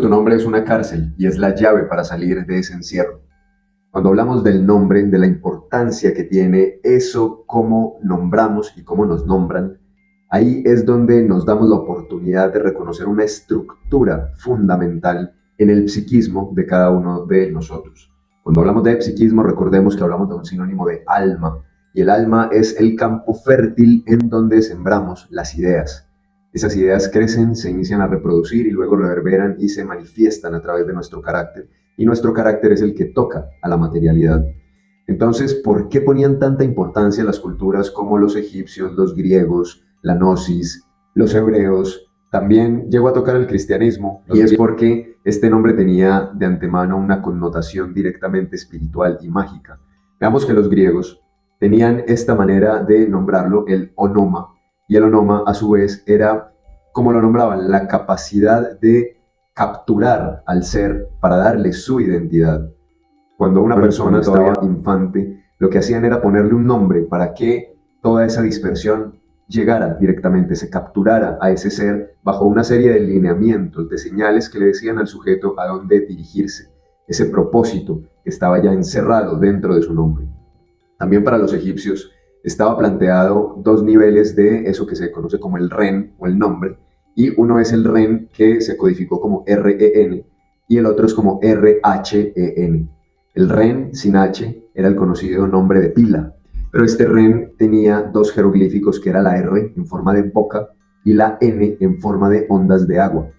tu nombre es una cárcel y es la llave para salir de ese encierro. Cuando hablamos del nombre, de la importancia que tiene eso, cómo nombramos y cómo nos nombran, ahí es donde nos damos la oportunidad de reconocer una estructura fundamental en el psiquismo de cada uno de nosotros. Cuando hablamos de psiquismo, recordemos que hablamos de un sinónimo de alma, y el alma es el campo fértil en donde sembramos las ideas. Esas ideas crecen, se inician a reproducir y luego reverberan y se manifiestan a través de nuestro carácter. Y nuestro carácter es el que toca a la materialidad. Entonces, ¿por qué ponían tanta importancia las culturas como los egipcios, los griegos, la gnosis, los hebreos? También llegó a tocar el cristianismo, y es porque este nombre tenía de antemano una connotación directamente espiritual y mágica. Veamos que los griegos tenían esta manera de nombrarlo, el onoma, y el onoma a su vez era, como lo nombraban, la capacidad de capturar al ser para darle su identidad. Cuando una persona estaba infante, lo que hacían era ponerle un nombre para que toda esa dispersión llegara directamente, se capturara a ese ser bajo una serie de lineamientos, de señales que le decían al sujeto a dónde dirigirse, ese propósito que estaba ya encerrado dentro de su nombre. También para los egipcios estaba planteado dos niveles de eso que se conoce como el ren o el nombre, y uno es el ren que se codificó como R-E-N y el otro es como R-H-E-N. El ren sin H era el conocido nombre de pila, pero este ren tenía dos jeroglíficos que era la R en forma de boca y la N en forma de ondas de agua,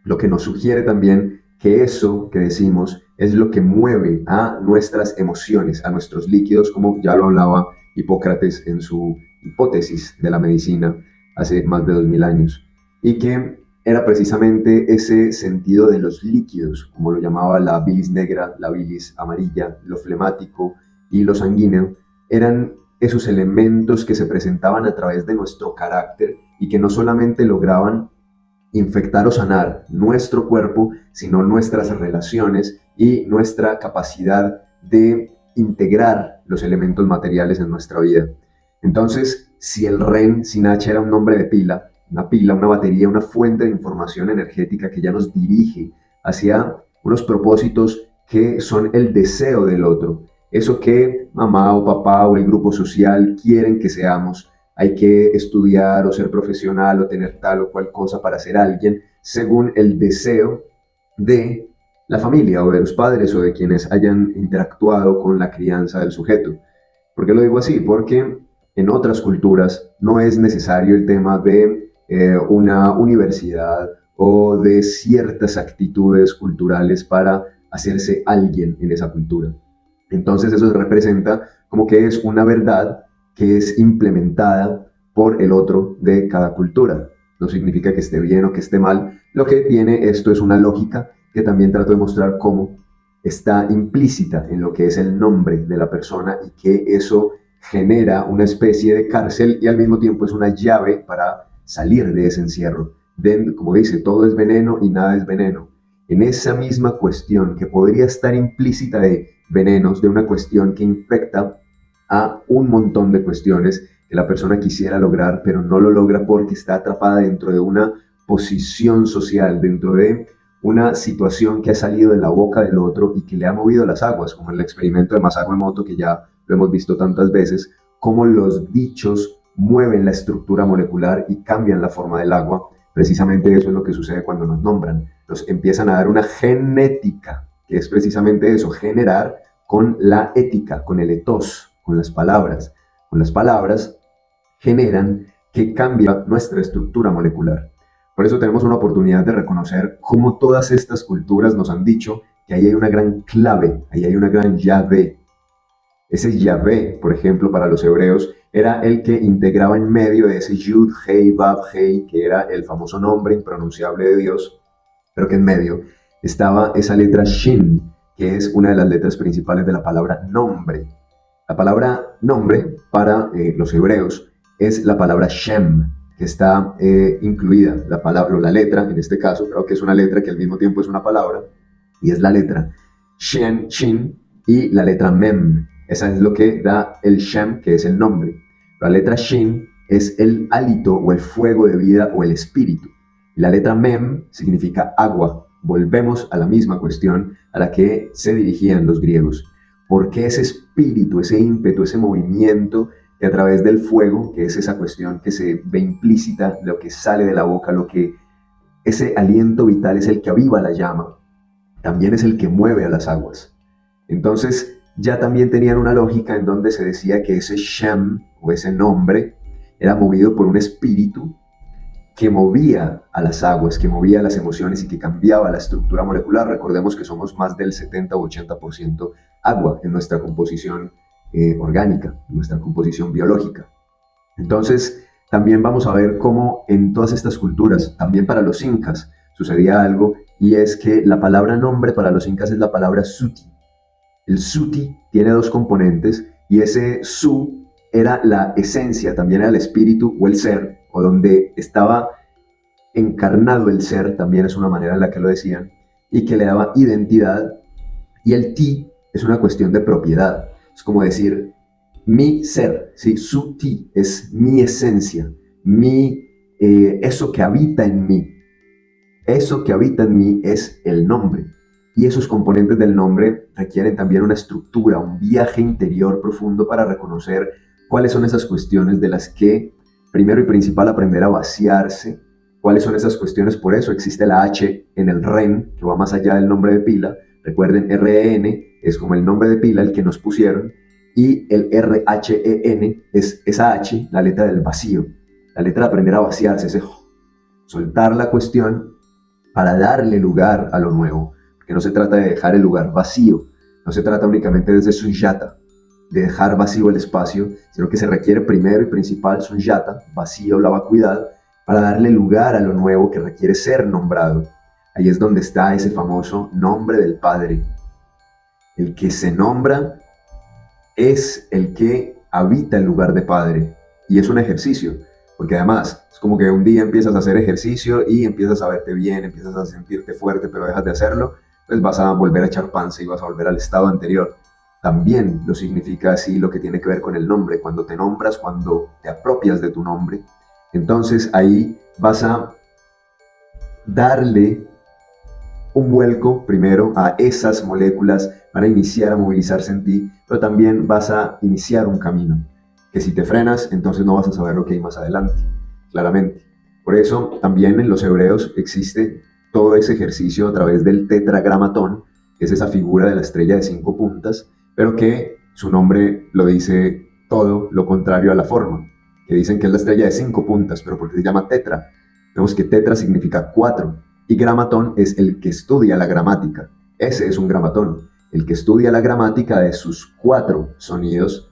lo que nos sugiere también que eso que decimos es lo que mueve a nuestras emociones, a nuestros líquidos, como ya lo hablaba Hipócrates en su hipótesis de la medicina hace más de 2000 años, y que era precisamente ese sentido de los líquidos, como lo llamaba la bilis negra, la bilis amarilla, lo flemático y lo sanguíneo, eran esos elementos que se presentaban a través de nuestro carácter y que no solamente lograban infectar o sanar nuestro cuerpo, sino nuestras relaciones y nuestra capacidad de integrar los elementos materiales en nuestra vida. Entonces, si el REN sin H era un nombre de pila, una batería, una fuente de información energética que ya nos dirige hacia unos propósitos que son el deseo del otro, eso que mamá o papá o el grupo social quieren que seamos. Hay que estudiar o ser profesional o tener tal o cual cosa para ser alguien según el deseo de la familia o de los padres o de quienes hayan interactuado con la crianza del sujeto. ¿Por qué lo digo así? Porque en otras culturas no es necesario el tema de una universidad o de ciertas actitudes culturales para hacerse alguien en esa cultura. Entonces eso representa como que es una verdad que es implementada por el otro de cada cultura. No significa que esté bien o que esté mal. Lo que tiene esto es una lógica que también trato de mostrar cómo está implícita en lo que es el nombre de la persona y que eso genera una especie de cárcel y al mismo tiempo es una llave para salir de ese encierro. Como dice, todo es veneno y nada es veneno. En esa misma cuestión que podría estar implícita de venenos, de una cuestión que infecta a un montón de cuestiones que la persona quisiera lograr, pero no lo logra porque está atrapada dentro de una posición social, dentro de una situación que ha salido de la boca del otro y que le ha movido las aguas, como en el experimento de Masaru Emoto, que ya lo hemos visto tantas veces, cómo los dichos mueven la estructura molecular y cambian la forma del agua. Precisamente eso es lo que sucede cuando nos nombran. Nos empiezan a dar una genética, que es precisamente eso, generar con la ética, con el ethos, con las palabras. Con las palabras generan que cambia nuestra estructura molecular. Por eso tenemos una oportunidad de reconocer cómo todas estas culturas nos han dicho que ahí hay una gran clave, ahí hay una gran llave. Ese Yahvé, por ejemplo, para los hebreos, era el que integraba en medio de ese Yud, Hei, Vav, Hei, que era el famoso nombre impronunciable de Dios, pero que en medio estaba esa letra Shin, que es una de las letras principales de la palabra nombre. La palabra nombre para los hebreos es la palabra Shem, que está incluida, la palabra o la letra, en este caso, creo que es una letra que al mismo tiempo es una palabra, y es la letra Shen, Shin, y la letra Mem. Esa es lo que da el Shem, que es el nombre. La letra Shin es el hálito o el fuego de vida o el espíritu. Y la letra Mem significa agua volvemos a la misma cuestión a la que se dirigían los griegos. ¿Por qué ese espíritu, ese ímpetu, ese movimiento que a través del fuego, que es esa cuestión que se ve implícita, lo que sale de la boca, lo que ese aliento vital es el que aviva la llama, también es el que mueve a las aguas? Entonces ya también tenían una lógica en donde se decía que ese Shem, o ese nombre, era movido por un espíritu que movía a las aguas, que movía las emociones y que cambiaba la estructura molecular. Recordemos que somos más del 70 o 80% agua en nuestra composición orgánica, en nuestra composición biológica. Entonces, también vamos a ver cómo en todas estas culturas, también para los incas, sucedía algo, y es que la palabra nombre para los incas es la palabra suti. El suti tiene dos componentes, y ese su era la esencia, también era el espíritu o el ser, o donde estaba encarnado el ser, también es una manera en la que lo decían, y que le daba identidad. Y el ti es una cuestión de propiedad, es como decir mi ser, ¿sí? Su ti es mi esencia, eso que habita en mí. Eso que habita en mí es el nombre. Y esos componentes del nombre requieren también una estructura, un viaje interior profundo para reconocer cuáles son esas cuestiones de las que, primero y principal, aprender a vaciarse. ¿Cuáles son esas cuestiones? Por eso existe la H en el REN, que va más allá del nombre de pila. Recuerden, REN es como el nombre de pila, el que nos pusieron, y el RHEN es esa H, la letra del vacío, la letra de aprender a vaciarse, ese soltar la cuestión para darle lugar a lo nuevo, porque no se trata de dejar el lugar vacío, no se trata únicamente desde Sunyata, de dejar vacío el espacio, sino que se requiere primero y principal Sunyata, vacío, la vacuidad, para darle lugar a lo nuevo que requiere ser nombrado. Ahí es donde está ese famoso nombre del Padre. El que se nombra es el que habita el lugar de Padre, y es un ejercicio, porque además es como que un día empiezas a hacer ejercicio y empiezas a verte bien, empiezas a sentirte fuerte, pero dejas de hacerlo, pues vas a volver a echar panza y vas a volver al estado anterior. También lo significa así lo que tiene que ver con el nombre. Cuando te nombras, cuando te apropias de tu nombre, entonces ahí vas a darle un vuelco primero a esas moléculas para iniciar a movilizarse en ti, pero también vas a iniciar un camino que si te frenas, entonces no vas a saber lo que hay más adelante, claramente. Por eso también en los hebreos existe todo ese ejercicio a través del tetragramatón, que es esa figura de la estrella de 5 puntas, pero que su nombre lo dice todo lo contrario a la forma, que dicen que es la estrella de 5 puntas, pero porque se llama tetra. Vemos que tetra significa 4, y gramatón es el que estudia la gramática. Ese es un gramatón, el que estudia la gramática de sus 4 sonidos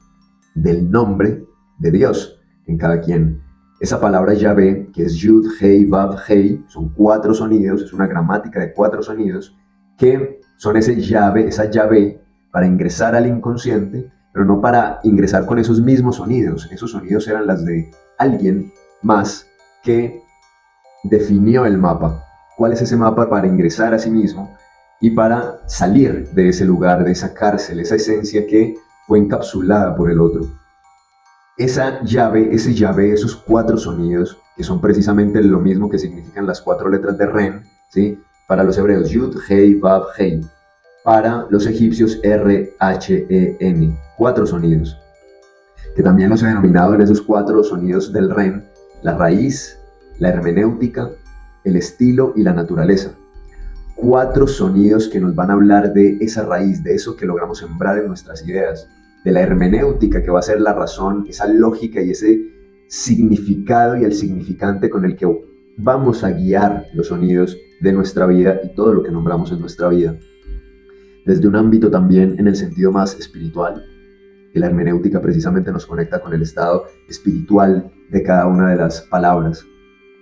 del nombre de Dios en cada quien. Esa palabra Yahvé, que es Yud, Hei, Vav, Hei, son 4 sonidos, es una gramática de 4 sonidos, que son ese llave, esa llave para ingresar al inconsciente, pero no para ingresar con esos mismos sonidos. Esos sonidos eran las de alguien más que definió el mapa. ¿Cuál es ese mapa para ingresar a sí mismo y para salir de ese lugar, de esa cárcel, esa esencia que fue encapsulada por el otro? Esa llave, ese llave, esos 4 sonidos, que son precisamente lo mismo que significan las 4 letras de Ren, ¿sí? Para los hebreos, Yud, Hei, Vav, Hei. Para los egipcios, R-H-E-N. 4 sonidos, que también los he denominado en esos 4 sonidos del Ren, la raíz, la hermenéutica, el estilo y la naturaleza. 4 sonidos que nos van a hablar de esa raíz, de eso que logramos sembrar en nuestras ideas, de la hermenéutica que va a ser la razón, esa lógica y ese significado y el significante con el que vamos a guiar los sonidos de nuestra vida y todo lo que nombramos en nuestra vida. Desde un ámbito también en el sentido más espiritual, que la hermenéutica precisamente nos conecta con el estado espiritual de cada una de las palabras.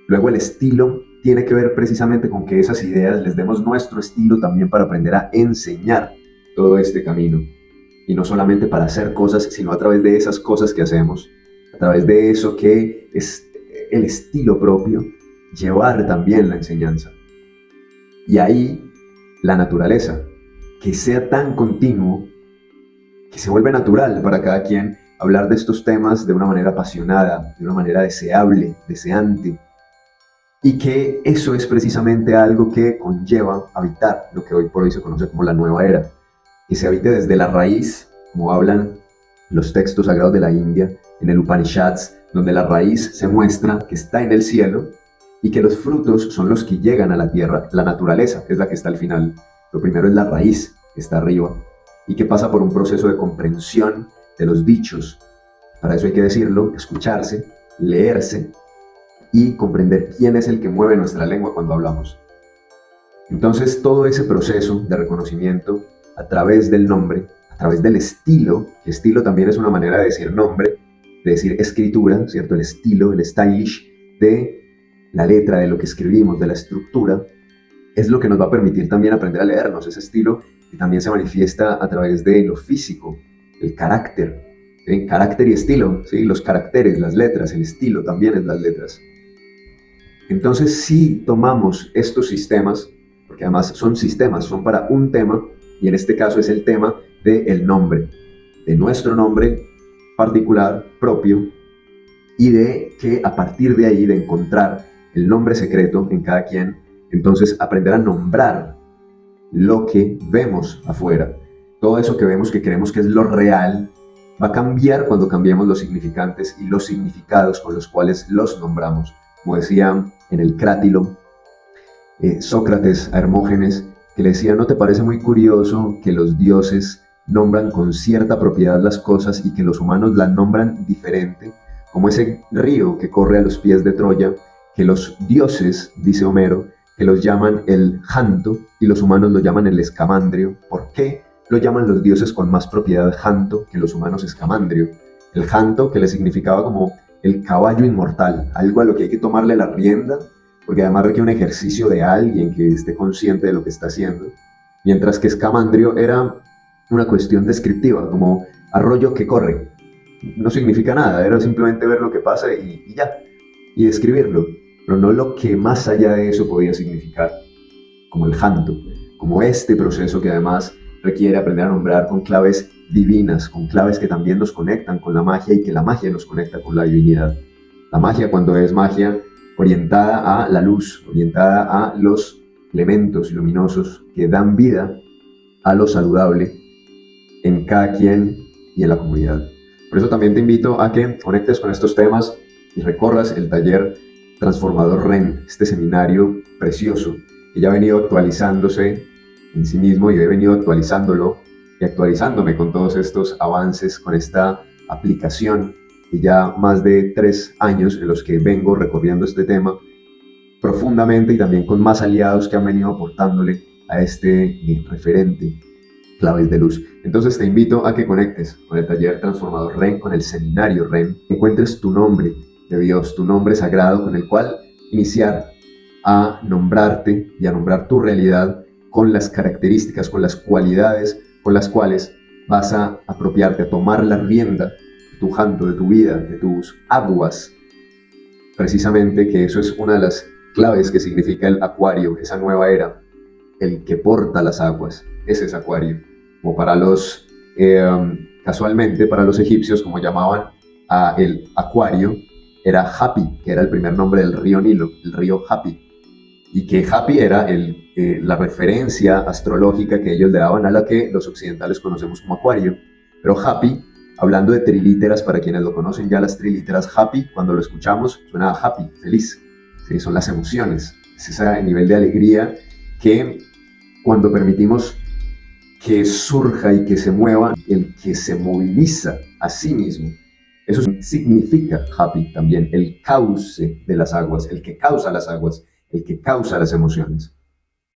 Luego el estilo tiene que ver precisamente con que esas ideas les demos nuestro estilo también para aprender a enseñar todo este camino. Y no solamente para hacer cosas, sino a través de esas cosas que hacemos, a través de eso que es el estilo propio, llevar también la enseñanza. Y ahí la naturaleza, que sea tan continuo, que se vuelve natural para cada quien hablar de estos temas de una manera apasionada, de una manera deseable, deseante, y que eso es precisamente algo que conlleva habitar lo que hoy por hoy se conoce como la nueva era, que se habite desde la raíz, como hablan los textos sagrados de la India, en el Upanishads, donde la raíz se muestra que está en el cielo y que los frutos son los que llegan a la tierra. La naturaleza es la que está al final. Lo primero es la raíz, que está arriba, y que pasa por un proceso de comprensión de los dichos. Para eso hay que decirlo, escucharse, leerse y comprender quién es el que mueve nuestra lengua cuando hablamos. Entonces, todo ese proceso de reconocimiento a través del nombre, a través del estilo, que estilo también es una manera de decir nombre, de decir escritura, ¿cierto? El estilo, el stylish de la letra, de lo que escribimos, de la estructura, es lo que nos va a permitir también aprender a leernos. Ese estilo que también se manifiesta a través de lo físico, el carácter, ¿sí? Carácter y estilo, ¿sí? Los caracteres, las letras, el estilo también es las letras. Entonces, si tomamos estos sistemas, porque además son sistemas, son para un tema, y en este caso es el tema del nombre, de nuestro nombre particular, propio, y de que a partir de ahí, de encontrar el nombre secreto en cada quien, entonces aprender a nombrar lo que vemos afuera. Todo eso que vemos que creemos que es lo real, va a cambiar cuando cambiemos los significantes y los significados con los cuales los nombramos. Como decía en el Crátilo, Sócrates a Hermógenes, que le decía: ¿no te parece muy curioso que los dioses nombran con cierta propiedad las cosas y que los humanos las nombran diferente? Como ese río que corre a los pies de Troya, que los dioses, dice Homero, que los llaman el Janto y los humanos lo llaman el Escamandrio. ¿Por qué lo llaman los dioses con más propiedad Janto que los humanos Escamandrio? El Janto, que le significaba como el caballo inmortal, algo a lo que hay que tomarle la rienda, porque además requiere un ejercicio de alguien que esté consciente de lo que está haciendo, mientras que Escamandrio era una cuestión descriptiva, como arroyo que corre. No significa nada, era simplemente ver lo que pasa y ya, y describirlo, pero no lo que más allá de eso podía significar, como el Janto, como este proceso que además requiere aprender a nombrar con claves divinas, con claves que también nos conectan con la magia y que la magia nos conecta con la divinidad. La magia, cuando es magia orientada a la luz, orientada a los elementos luminosos que dan vida a lo saludable en cada quien y en la comunidad. Por eso también te invito a que conectes con estos temas y recorras el taller Transformador REN, este seminario precioso que ya ha venido actualizándose en sí mismo y he venido actualizándolo y actualizándome con todos estos avances, con esta aplicación de ya más de 3 años en los que vengo recorriendo este tema profundamente y también con más aliados que han venido aportándole a este referente Claves de Luz. Entonces te invito a que conectes con el taller Transformador REN, con el seminario REN, encuentres tu nombre de Dios, tu nombre sagrado con el cual iniciar a nombrarte y a nombrar tu realidad con las características, con las cualidades con las cuales vas a apropiarte, a tomar la rienda de tu janto, de tu vida, de tus aguas. Precisamente que eso es una de las claves que significa el Acuario, esa nueva era, el que porta las aguas, ese es Acuario. Como para los, casualmente para los egipcios, como llamaban a el Acuario, era Hapi, que era el primer nombre del río Nilo, el río Hapi. Y que Hapi era la referencia astrológica que ellos le daban a la que los occidentales conocemos como Acuario. Pero Hapi, hablando de trilíteras, para quienes lo conocen ya las trilíteras, Hapi, cuando lo escuchamos, suena a happy, feliz. ¿Sí? Son las emociones, es ese nivel de alegría que cuando permitimos que surja y que se mueva, el que se moviliza a sí mismo. Eso significa Hapi también, el cauce de las aguas, el que causa las aguas, el que causa las emociones.